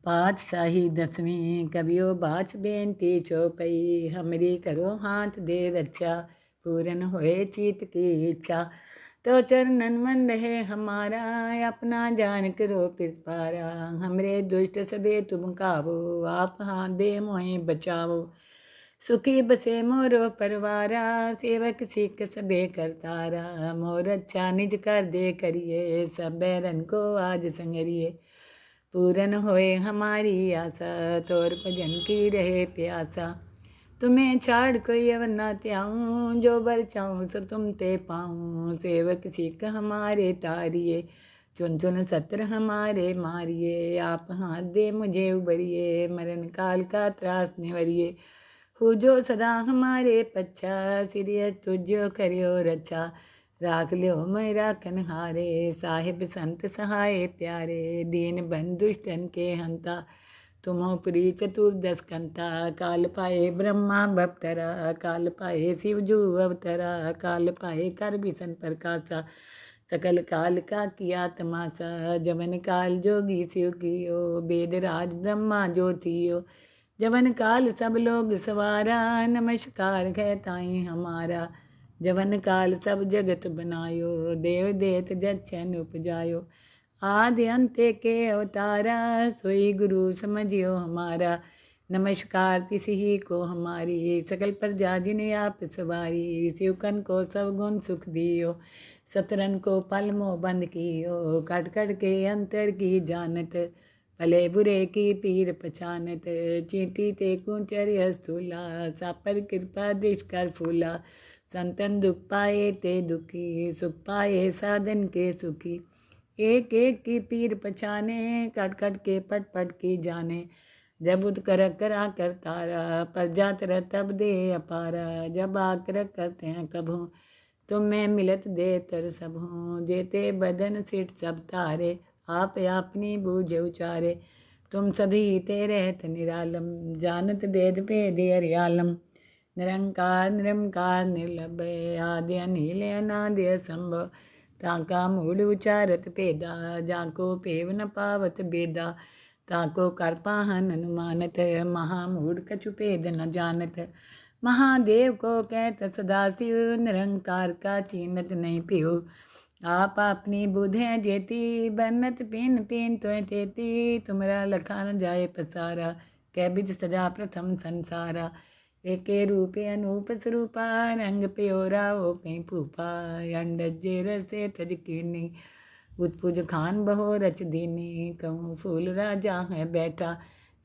पातशाही दसवीं कवियो बाच बेनती चौपई, हमरी करो हाथ दे रक्षा, पूरन होए चीत की इच्छा। तो चरणन मन रहे हमारा, अपना जान करो कृपारा, हमरे दुष्ट सबे तुम काबो, आप हाथ दे मोहि बचावो। सुखी बसे मोरो परवारा, सेवक सिख सबे करतारा, मोर अच्छा निज कर दे करिए, सब बैरन को आज संगरिए। पूरन होए हमारी आशा, तोर भजन की रहे प्यासा। तुम्हें छाड़ कोई अवर न त्याऊँ, जो बर चाहूँ सो तुम ते पाऊँ। सेवक सिख हमारे तारिए, चुन चुन सत्र हमारे मारिए। आप हाथ दे मुझे उबरिए, मरण काल का त्रास निवरिए। हो जो सदा हमारे पच्छा, सिरिय तुझो करियो रक्षा। राख लियो मैं राखन हारे, साहिब संत सहाय प्यारे। दीन बंधुष्टन के हंता, तुमो पुरी चतुर्दश कंता। काल पाए ब्रह्मा बपतरा, काल पाए शिवजू अवतरा। काल पाए कर भीषण प्रकाशा, सकल काल का किया तमाशा। जवन काल जोगी शिव कियो, वेद राज ब्रह्मा ज्योतियो। जवन काल सब लोग सवारा, नमस्कार है ताई हमारा। जवन काल सब जगत बनायो, देव देत जच्छन उपजायो। आदि अंत के अवतारा, सोई गुरु समझियो हमारा। नमस्कार तिस ही को हमारी, सकल प्रजा जिने आप सवारी। शिवकन को सब गुण सुख दियो, सतरन को पल मोह बंद कियो। कट कट के अंतर की जानत, भले बुरे की पीर पछानत। चींटी ते कुंचर्य स्थूला, सापर कृपा दृष्ट कर फूला। संतन दुख पाए ते दुखी, सुख पाए साधन के सुखी। एक एक की पीर पछाने, कट कट के पट पट की जाने। जब उद कर करा कर तारा, पर जात रह तब दे अपारा। जब आकर करते हैं कभू, तुम में मिलत दे तर सब हूँ। जेते बदन सिट सब तारे, आप अपनी बूझ उचारे। तुम सभी ते रहत निरालम, जानत वेद भेद हरियालम। निरंकार निरंकार निर्लभय, आदि अनिल अनादि असंभव। ताका मूढ़ उचारत भेदा, जाको पेव न पावत बेदा। ताको कर पाहन अनुमानत, महामूढ़ कछु भेद न जानत। महादेव को कहत सदाशिव, निरंकार का चीनत नहीं पियो। आप अपनी बुध है जेती, बन्नत पिन पिन तो तेती। तुमरा लखा न जाए पसारा, कै बिध सजा प्रथम संसारा। एके रूपे अनूप स्वरूपा, रंग प्योरा ओ कहीं फूफा। अंडजे रसे तज कीनी, उत्पुज खान बहो रच दीनी। कहूँ फूल राजा है बैठा,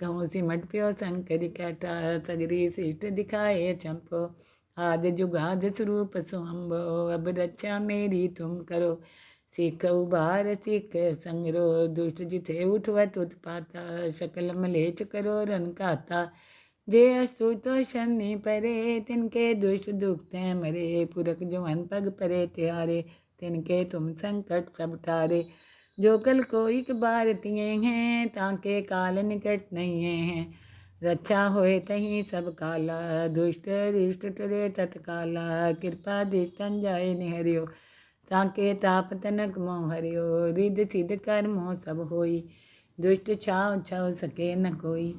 कहूँ सिमट प्यो शंकर कैटा। सगरी शिष्ट दिखाए चंपो, आदि जुगाद स्वरूप सुअम्बो। अब रक्षा मेरी तुम करो, सीख उबार सीख संगरो। दुष्ट जिथे उठवत उत्पाता, सकल मलेच करो रन खाता। जे अस्तुतो शनि परे, तिनके दुष्ट दुखते मरे। पुरख जवन पग परे त्यारे, तिनके तुम संकट सब टारे। जो कल को एक बार तिए हैं, ताके काल निकट नहीं हैं। रक्षा होए तहीं सब काला, दुष्ट रिष्ट टरे तत्काला। कृपा दृष्टन जाए निहरियो, ताके ताप तनक मोह हरियो। रिद सिद्ध कर मोह सब होई, दुष्ट छाव छव सके न कोई।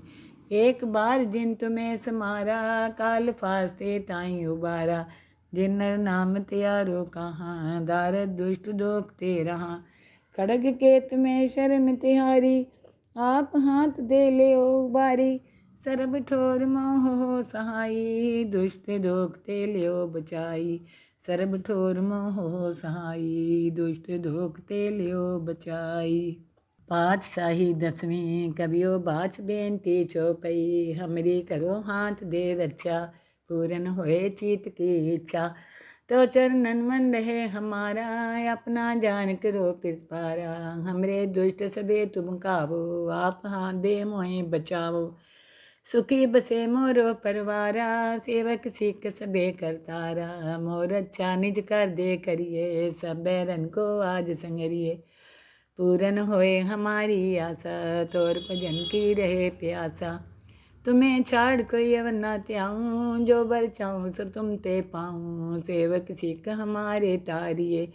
एक बार जिन तुम्हें समारा, काल फास्ते ताई उबारा। जिन नर नाम त्यारो कहाँ, दारद दुष्ट दोखते रहा। खड़ग केत में शरण तिहारी, आप हाथ दे ले उबारी। सरब ठोर मोह हो सहाई, दुष्ट दोखते लियो बचाई। सरब ठोर मोह हो सहाई, दुष्ट दोखते लियो बचाई। पातशाही दसवीं कवियो बाच बेनती चौपई, हमरी करो हाथ दे रक्षा, पूरन होए चीत की इच्छा। तो चरणन मन रहे हमारा, अपना जान करो कृपारा। हमरे दुष्ट सबे तुम काबो, आप हाथ दे मोहि बचावो। सुखी बसे मोरो परवारा, सेवक सिख सबे करतारा। मोर अच्छा निज कर दे करिए, सब बैरन को आज संगरिए। पूरन होए हमारी आशा, तोर भजन की रहे प्यासा। तुम्हें छाड़ कोई अवर न त्याऊँ, जो बर चाहूँ सो तुम ते पाऊँ। सेवक सिख हमारे तारिए,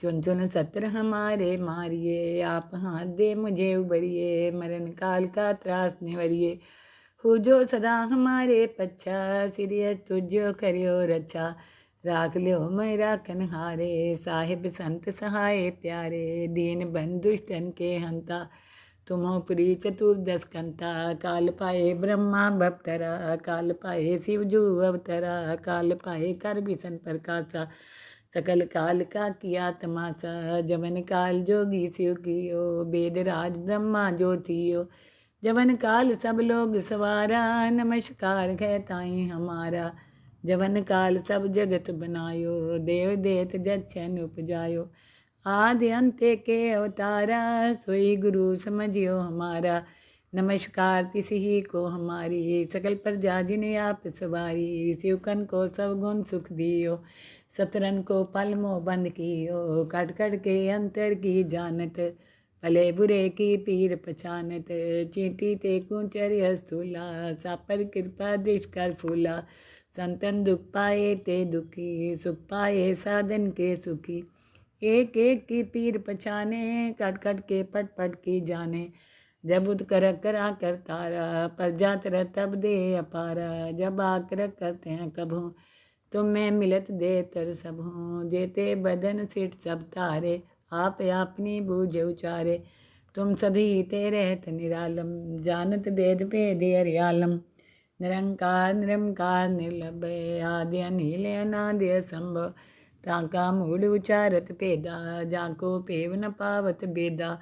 चुन चुन सत्र हमारे मारिए, आप हाथ दे मुझे उबरिए, मरण काल का त्रास निवरिए। हो जो सदा हमारे पच्छा, सिरियस तुझो करियो रक्षा। राख लियो मैं राखन हारे, साहिब संत सहाय प्यारे, दीन बंधुष्टन के हंता। तुमो पुरी चतुर्दश कंता, काल पाए ब्रह्मा भवतरा, काल पाए शिवजू अवतरा, काल पाए कर भीषण प्रकाशा। सकल काल का किया तमाशा, जवन काल जोगी शिव कियो, वेद राज ब्रह्मा ज्योतियो। जवन काल सब लोग सवारा, नमस्कार है ताई हमारा। जवन काल सब जगत बनायो, देव देत जच्छन उपजायो। आदि अंत के अवतारा, सोई गुरु समझियो हमारा। नमस्कार तिस ही को हमारी, सकल प्रजा जिन्हें आप सवारी। शिवकन को सब गुण सुख दियो, सतरन को पल मोह बंद कियो। कट कट के अंतर की जानत, भले बुरे की पीर पछानत। चींटी ते कुंचर स्थूला, सापर कृपा दृष्ट कर फूला। संतन दुख पाए ते दुखी, सुख पाए साधन के सुखी। एक एक की पीर पछाने, कट कट के पट पट की जाने। जब उद कर करा कर तारा, पर जात रह तब दे अपारा। जब आकर करते हैं कभू, तुम में मिलत दे तर सब हूँ। जेते बदन सिट सब तारे, आप अपनी बूझ उचारे। तुम सभी ते रहत निरालम, जानत वेद भेद हरियालम। निरंकार निरंकार निर्लभय, आदि अनिल अनादि असंभव। ताका मूढ़ उचारत भेदा, जाको पेव न पावत बेदा।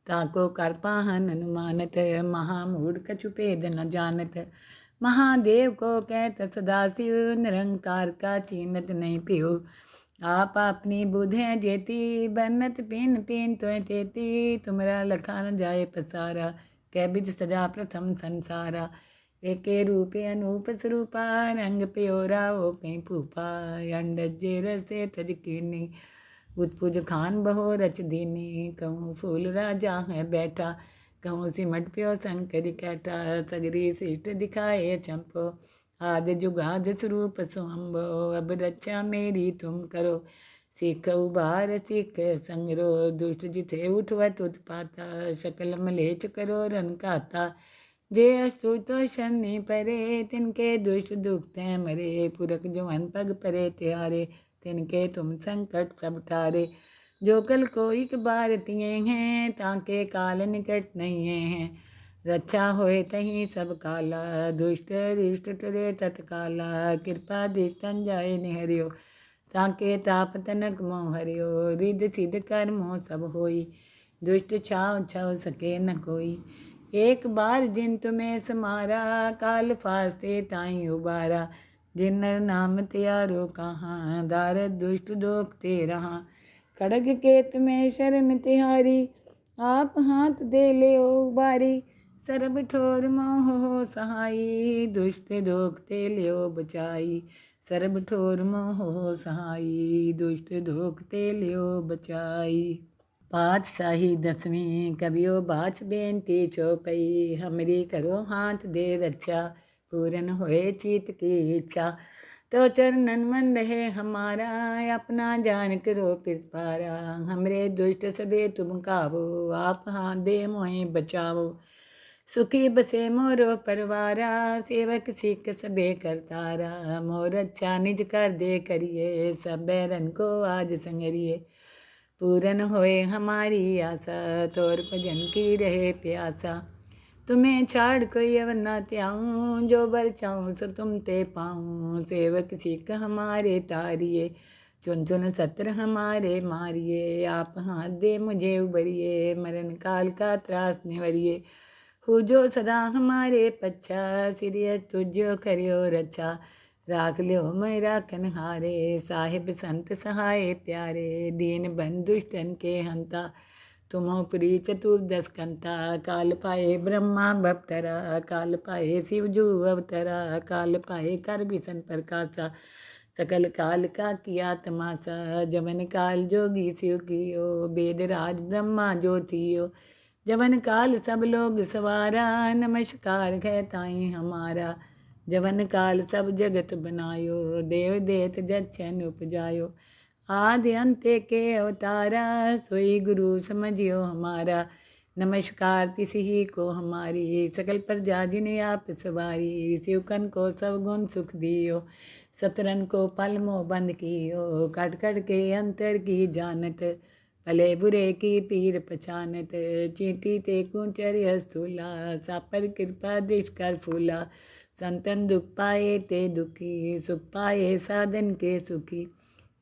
ताको कर पाहन अनुमानत, महामूढ़ कछु भेद न जानत। महादेव को कहत सदाशिव, निरंकार का चीनत नहीं पियो। आप अपनी बुध है जेती, बनत पिन पिन तो तेती। तुमरा लखा न जाए पसारा, कै बिध सजा प्रथम संसारा। एके रूपे अनूप स्वरूपा, रंग प्योरा ओ कहीं फूफा। अंडज जे रसे तज कीनी, उत्पुज खान बहो रच दीनी। कहूँ फूल राजा है बैठा, कहूँ सिमट प्यो शंकर कैठा। सगरी शिष्ट दिखाए चंपो, आदि जुगाद स्वरूप स्वयंभो। अब रक्षा मेरी तुम करो, सीख उबार सीख संगरो। दुष्ट जिथे उठवत उत्पाता, सकल मलेच करो रन खाता। जे अस्तुतो शनि परे, तिनके दुष्ट दुखते मरे। पुरख जुवन पग परे त्यारे, तिनके तुम संकट सब टारे। जो कल को एक बार तिए हैं, ताके काल निकट नहीं हैं। रक्षा होए तहीं सब काला, दुष्ट रिष्ट टरे तत्काला। कृपा दृष्टन जाए निहरियो, ताके ताप तनक मोह हरियो। रिद सिद्ध कर मोह सब होई, दुष्ट छाव छव सके न कोई। एक बार जिन तुम्हें समारा, काल फास्ते ताई उबारा। जिन नर नाम त्यारो कहाँ, दारद दुष्ट दोखते रहा। खड़ग के तुम्हें शरण तिहारी, आप हाथ दे ले उबारी। सरब ठोर मोह हो सहाई, दुष्ट दोखते लियो बचाई। सरब ठोर मोह हो सहाई, दुष्ट दोखते लियो बचाई। पातशाही दसवीं कवियो बाच बेनती चौपई। हमरी करो हाथ दे रक्षा, पूरन होए चीत की इच्छा। तो चरणन मन रहे हमारा, अपना जान करो पिरपारा। हमरे दुष्ट सबे तुम कावो, आप हाथ दे मोहे बचावो। सुखी बसे मोरो परवारा, सेवक सिख सबे करतारा। मोर अच्छा निज कर दे करिए, सब बैरन को आज संगरिए। पूरन होए हमारी आशा, तोर भजन की रहे प्यासा। तुम्हें छाड़ कोई अवर न त्याऊँ, जो बर चाहूँ सो तुम ते पाऊँ। सेवक सिख हमारे तारिए, चुन चुन सत्र हमारे मारिए। आप हाथ दे मुझे उबरिए, मरण काल का त्रास निवरिए। हो जो सदा हमारे पच्छा, सिरियस तुझो करियो रक्षा। राख लियो मैं राखन हारे, साहिब संत सहाय प्यारे। दीन बंधुष्टन के हंता, तुमो पुरी चतुर्दश कंता। काल पाए ब्रह्मा भवतरा, काल पाए शिवजू अवतरा। काल पाए कर भीषण प्रकाशा, सकल काल का किया तमाशा। जवन काल जोगी शिव कियो, वेद राज ब्रह्मा ज्योतियो। जवन काल सब लोग सवारा, नमस्कार है ताई हमारा। जवन काल सब जगत बनायो, देव देत जच्छन उपजायो। आदि अंत्य के अवतारा, सोई गुरु समझियो हमारा। नमस्कार तिस ही को हमारी, सकल प्रजा जिने आप सवारी। शिवकन को सब गुण सुख दियो, सतरन को पल मोह बंद कियो। कट कट के अंतर की जानत, भले बुरे की पीर पहचानत। चींटी ते कुंचर स्थूला, सापर कृपा दृष्ट कर फूला। संतन दुख पाए ते दुखी, सुख पाए साधन के सुखी।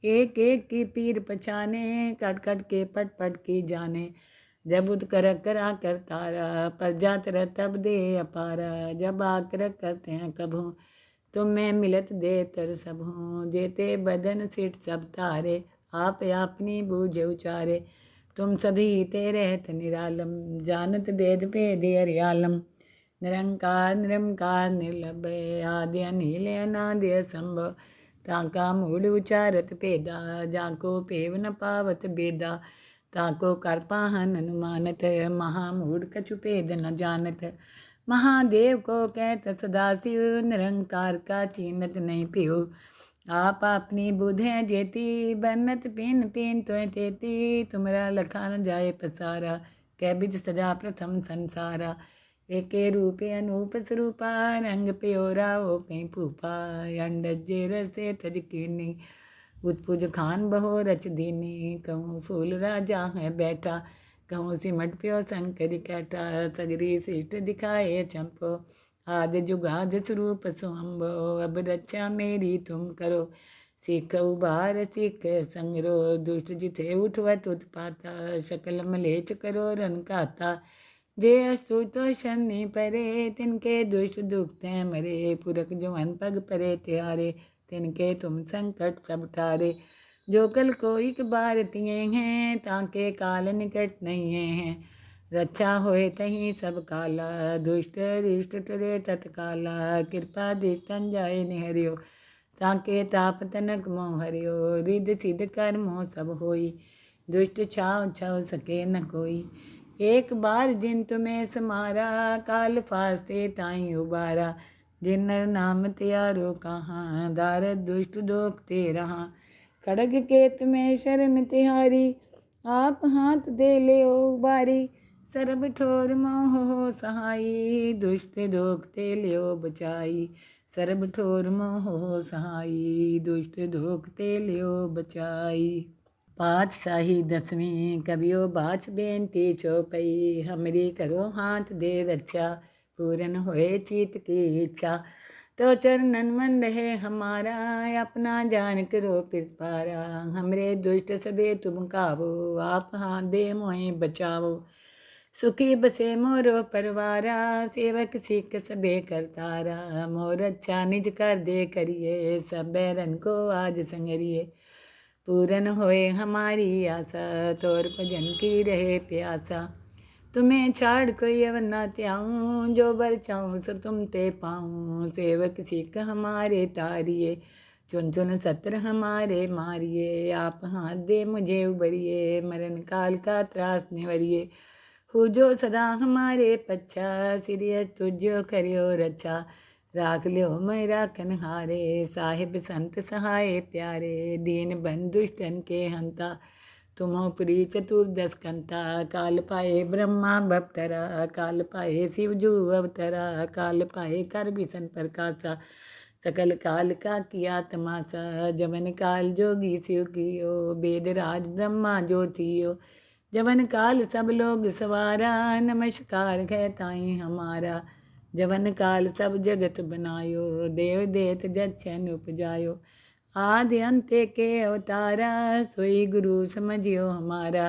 एक एक की पीर पहचाने, कट कट के पट पट की जाने। जब उद कर करा कर तारा, प्रजा तर तब दे अपारा। जब आकर करते हैं कभू, तुम में मिलत दे तर सब हूँ। जेते बदन सिट सब तारे, आप अपनी बूझ उचारे। तुम सभी ते रहत निरालम, जानत वेद भेद हरियालम। निरंकार निरंकार निर्लभय, आदि अनिल अनादि असंभव। ताका मूढ़ उचारत भेदा, जाको पेव न पावत बेदा। ताको कर पाहन अनुमानत, महामूढ़ कछु भेद न जानत। महादेव को कहत सदाशिव, निरंकार का चीनत नहीं पियो। आप अपनी बुध है जेती, बन्नत पिन पिन तो तेती। तुमरा लखा न जाए पसारा, कै बिज सजा प्रथम संसारा। एके रूपे अनूप स्वरूपा, रंग प्योरा हो कहीं फूफा। अंडजे रसे तज कीनी, उत्पुज खान बहो रच दीनी। कहूँ फूल राजा है बैठा, कहूँ सिमट प्यो शंकर कैटा। सगरी शिष्ट दिखाए चंपो, आदि जुगाद स्वरूप स्वयंभो। अब रक्षा मेरी तुम करो, सीख उबार सीख संगरो। दुष्ट जिथे उठवत उत्पाता, सकल मलेच करो रन काता। जे अस्तु तो शनि परे, तिनके दुष्ट दुखते मरे। पुरख जवन पग परे त्यारे, तिनके तुम संकट सब टारे। जो कल को एक बार तिये हैं, ताके काल निकट नहीं हैं। रक्षा होए तहीं सब काला, दुष्ट रिष्ट टरे तत्काला। कृपा दृष्टन जाए निहरियो, ताके ताप तनक मोह हरियो। रिद सिद्ध कर मोह सब होई, दुष्ट छाव छव सके न कोई। एक बार जिन तुम्हें समारा, काल फास्ते ताई उबारा। जिन नर नाम त्यारो कहाँ, दारद दुष्ट दोखते रहा। खड़ग के तुम्हें शरण तिहारी, आप हाथ दे ले उबारी। सरब ठोर मोह हो सहाई, दुष्ट दोखते लियो बचाई। सरब ठोर मोह हो सहाई, दुष्ट दोखते लियो बचाई। पातशाही दसवीं कवियो बाच बेनती चौपई। हमरी करो हाथ दे रक्षा, पूरन होए चीत की इच्छा। तो चरणन मन रहे हमारा, अपना जान करो पिरपारा। हमरे दुष्ट सबे तुम काबो, आप हाथ दे मोहे बचाओ। सुखी बसे मोरो परवारा, सेवक सिख सबे करतारा। मोर अच्छा निज कर दे करिए, सब बैरन को आज संगरिए। पूरन होए हमारी आशा, तोर भजन की रहे प्यासा। तुम्हें छाड़ कोई अवर न त्याऊँ, जो बर चाहूँ सो तुम ते पाऊँ। सेवक सिख हमारे तारिए, चुन चुन सत्र हमारे मारिए। आप हाथ दे मुझे उबरिए, मरण काल का त्रास निवरिए। हो जो सदा हमारे पच्छा, सिरिय तुझो करियो रक्षा। राख लियो मैं राखन हारे, साहिब संत सहाय प्यारे। दीन बंधुष्टन के हंता, तुमो पुरी चतुर्दश कंता। काल पाए ब्रह्मा भवतरा, काल पाए शिवजू अवतरा। काल पाए कर भीषण प्रकाशा, सकल काल का किया तमाशा। जमन काल जोगी शिव कियो, वेद राज ब्रह्मा ज्योतियो। जवन काल सब लोग सवारा, नमस्कार कहताई हमारा। जवन काल सब जगत बनायो, देव देत जच्छन उपजायो। आदि अंत्य के अवतारा, सोई गुरु समझियो हमारा।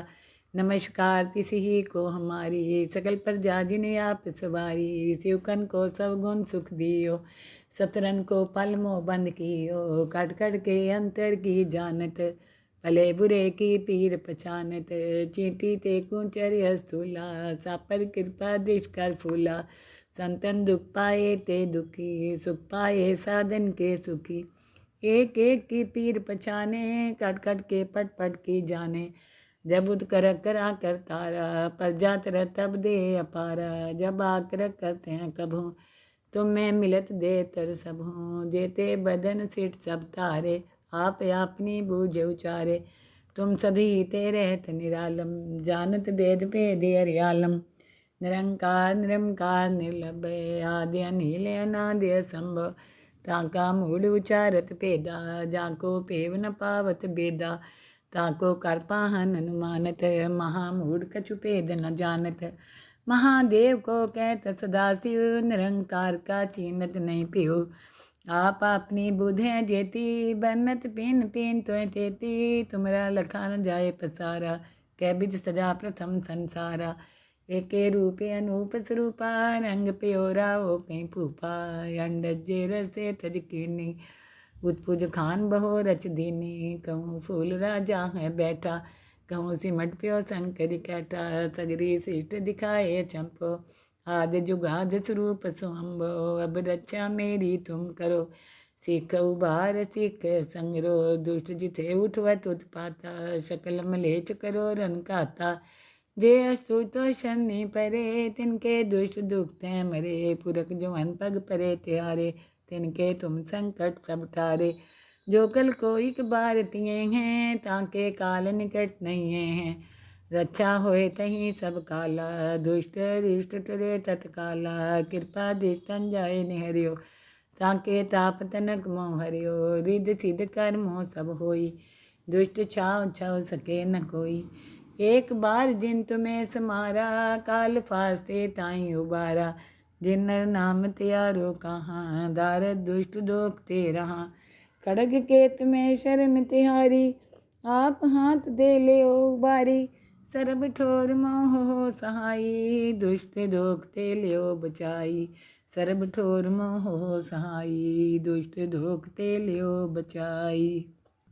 नमस्कार तिस ही को हमारी, सकल प्रजा जिने आप सवारी। शिवकन को सब गुण सुख दियो, सतरन को पल मोह बंद कियो। कट कट के अंतर की जानत, भले बुरे की पीर पहचानत। चींटी ते कुंचर स्थूला, सापर कृपा दृष्ट कर फूला। संतन दुख पाए ते दुखी, सुख पाए साधन के सुखी। एक एक की पीर पहचाने, कट कट के पट पट की जाने। जब उद कर करा कर तारा, प्रजा तर तब दे अपारा। जब आकर करते हैं कभू, तुम में मिलत दे तर सब हूँ। जेते बदन सिट सब तारे, आप अपनी बूझ उचारे। तुम सभी ते रहत निरालम, जानत भेद भेद हरियालम। निरंकार निरंकार निर्लभय, आदि अनिल अनादि असंभव। ताका मूढ़ उचारत भेदा, जाको पेव न पावत बेदा। ताको कर पाहन अनुमानत, महामूढ़ कछु भेद न जानत। महादेव को कहत सदाशिव, निरंकार का चीनत नहीं पियो। आप अपनी बुध है जेती, बन्नत पिन पिन तो तेती। तुमरा लखा न जाए पसारा, कै बिध सजा प्रथम संसारा। एके रूपे अनूप स्वरूपा, रंग प्योरा ओ कहीं फूफा। अंडजे रसे तज कीनी, उत्पुज खान बहो रच दीनी। कहूँ फूल राजा है बैठा, कहूँ सिमट प्यो शंकर कैटा। सगरी सिष्ट दिखाए चंपो, आदि जुगाद स्वरूप स्वयंभो। अब रक्षा मेरी तुम करो, सीख उबार सीख संगरो। दुष्ट जिथे उठवत उत्पाता, सकल मलेच करो रन खाता। जे अस्तुतो शनि परे, तिनके दुष्ट दुखते मरे। पुरख जवन पग परे त्यारे, तिनके तुम संकट सब टारे। जो कल कोई बार तिये हैं, ताके काल निकट नहीं हैं। रक्षा होए तहीं सब काला, दुष्ट रिष्ट टरे तत्काला। कृपा दृष्टन जाए निहरियो, ताके ताप तनक मोह हरियो। रिद सिद्ध कर मोह सब होई, दुष्ट छाव छाव सके न कोई। एक बार जिन तुम्हें समारा, काल फास्ते ताई उबारा। जिन नर नाम त्यारो कहाँ, दारद दुष्ट दोखते रहा। खड़ग के तुम्हें शरण तिहारी, आप हाथ दे ले उबारी। सरब ठोर मोह हो सहाई, दुष्ट दोखते ले बचाई। सरब ठोर मोह हो सहाई, दुष्ट दोखते ले बचाई।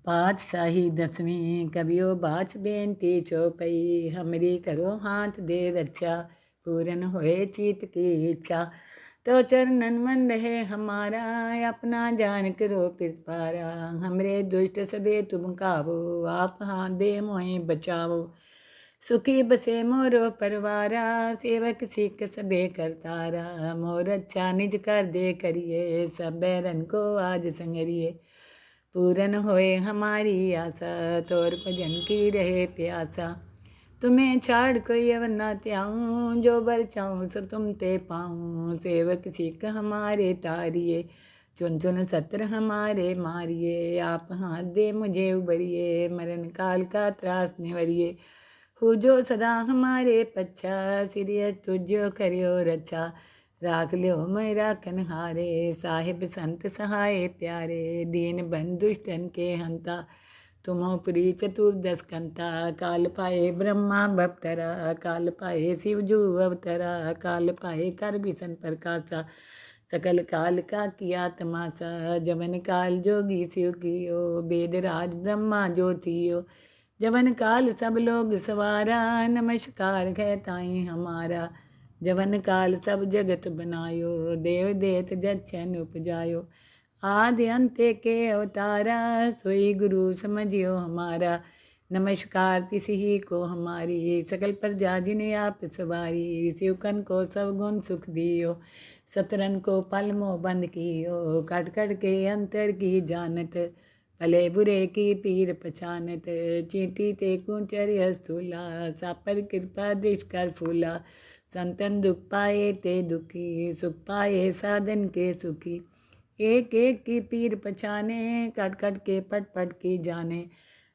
पातशाही दसवीं कवियो बाच बेनती चौपई। हमरी करो हाथ दे रक्षा, पूरन होए चीत की इच्छा। तो चरणन मन रहे हमारा, अपना जान करो पिरपारा। हमरे दुष्ट सबे तुम कावो, आप हाथ दे मोहे बचावो। सुखी बसे मोरो परवारा, सेवक सिख सबे करतारा। मोर अच्छा निज कर दे करिए, सब बैरन को आज संगरिए। पूरन होए हमारी आशा, तोर भजन की रहे प्यासा। तुम्हें छाड़ कोई अवर न त्याऊँ, जो बर चाहूँ सो तुम ते पाऊँ। सेवक सिख हमारे तारिए, चुन चुन सत्र हमारे मारिए। आप हाथ दे मुझे उबरिए, मरण काल का त्रास निवरिए। हो जो सदा हमारे पच्छा, सिरिय तुझो करियो रक्षा। राख लियो मैं राखन हारे, साहिब संत सहाय प्यारे। दीन बंधुष्टन के हंता, तुमो पुरी चतुर्दश कंता। काल पाए ब्रह्मा भवतरा, काल पाए शिव जू अवतरा। काल पाए कर भीषण प्रकाशा, सकल काल का किया तमाशा। जमन काल जोगी शिव कियो, वेद राज ब्रह्मा ज्योतियो। जवन काल सब लोग सवारा, नमस्कार कहताई हमारा। जवन काल सब जगत बनायो, देव देत जच्छन उपजायो। आदि अंत के अवतारा, सोई गुरु समझियो हमारा। नमस्कार तिस ही को हमारी, सकल प्रजा जिन्हें आप सवारी। शिवकन को सब गुण सुख दियो, सतरन को पल मोह बंद कियो। कट कट के अंतर की जानत, भले बुरे की पीर पछानत। चींटी ते कुंचर स्थूला, सापर कृपा दृष्ट कर फूला। संतन दुख पाए ते दुखी, सुख पाए साधन के सुखी। एक एक की पीर पछाने, कट कट के पट पट की जाने।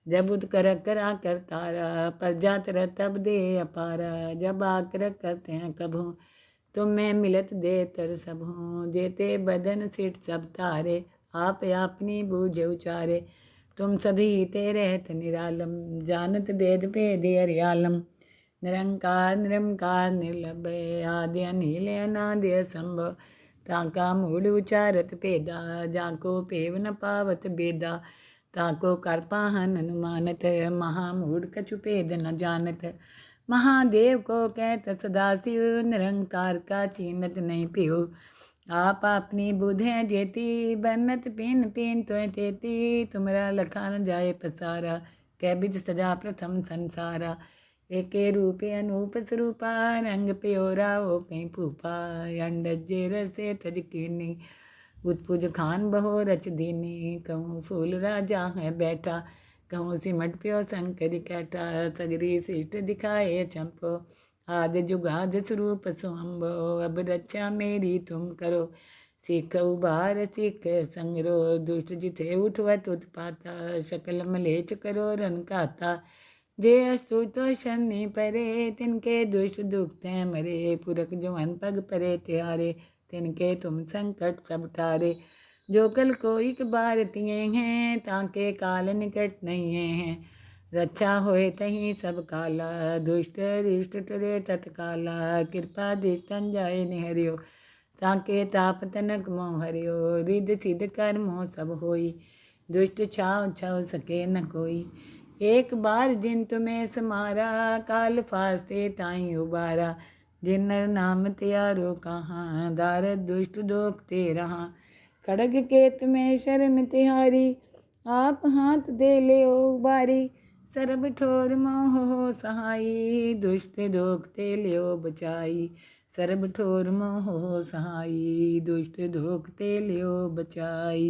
जब उद कर करा कर तारा, प्रजा तरह तब दे अपारा। जब आकर करते हैं कभों, तुम में मिलत दे तर सब हों। जेते बदन सिट सब तारे, आप अपनी बूझ उचारे। तुम सभी ते रहत निरालम, जानत भेद भेद हरियालम। निरंकार निरंकार निर्लभय, आदि अनिल अनादि असंभव। ताका मूढ़ उचारत भेदा, जाको पेव न पावत बेदा। ताको कर पाहन अनुमानत, महामूढ़ कछु भेद न जानत। महादेव को कहत सदाशिव, निरंकार का चीनत नहीं पियो। आप अपनी बुध है जेती, बन्नत पिन पिन तो तेती। तुमरा लखा न जाए पसारा, कै बिध सजा प्रथम संसारा। एके रूपे अनूप स्वरूपा, रंग प्योरा ओ कहीं फूफा। अंडजे रसे तज कीनी, उत्पुज खान बहो रच दीनी, कहूँ फूल राजा है बैठा, कहूँ सिमट प्यो शंकर कैटा, सगरी सिष्ट दिखाए चंपो, आदि जुगाद स्वरूप स्वम्भो, अब रक्षा मेरी तुम करो, सिख उबार सिख संगरो, दुष्ट जिथे उठवत उत्पाता, सकल मलेच करो रन खाता, जे अस्तु तो शनि परे, तिनके दुष्ट दुखते मरे, पुरख जवन पग परे त्यारे, तिनके तुम संकट सब टारे, जो कल को एक बार तिये हैं, ताके काल निकट नहीं हैं, रक्षा होए तहीं सब काला, दुष्ट रिष्ट टरे तत्काला, कृपा दृष्टन जाए निहरियो, ताके ताप तनक मोह हरियो, रिद सिद्ध कर मोह सब होई, दुष्ट छाव छाव सके न कोई, एक बार जिन तुम्हें समारा, काल फास्ते ताई उबारा, जिन नर नाम त्यारो कहाँ, दारद दुष्ट दोखते रहा, खड़ग केत में शरण तिहारी, आप हाथ दे ले उबारी, सरब ठोर मोह हो सहाई, दुष्ट दोखते लियो बचाई, सरब ठोर मोह हो सहाई, दुष्ट दोखते लियो बचाई।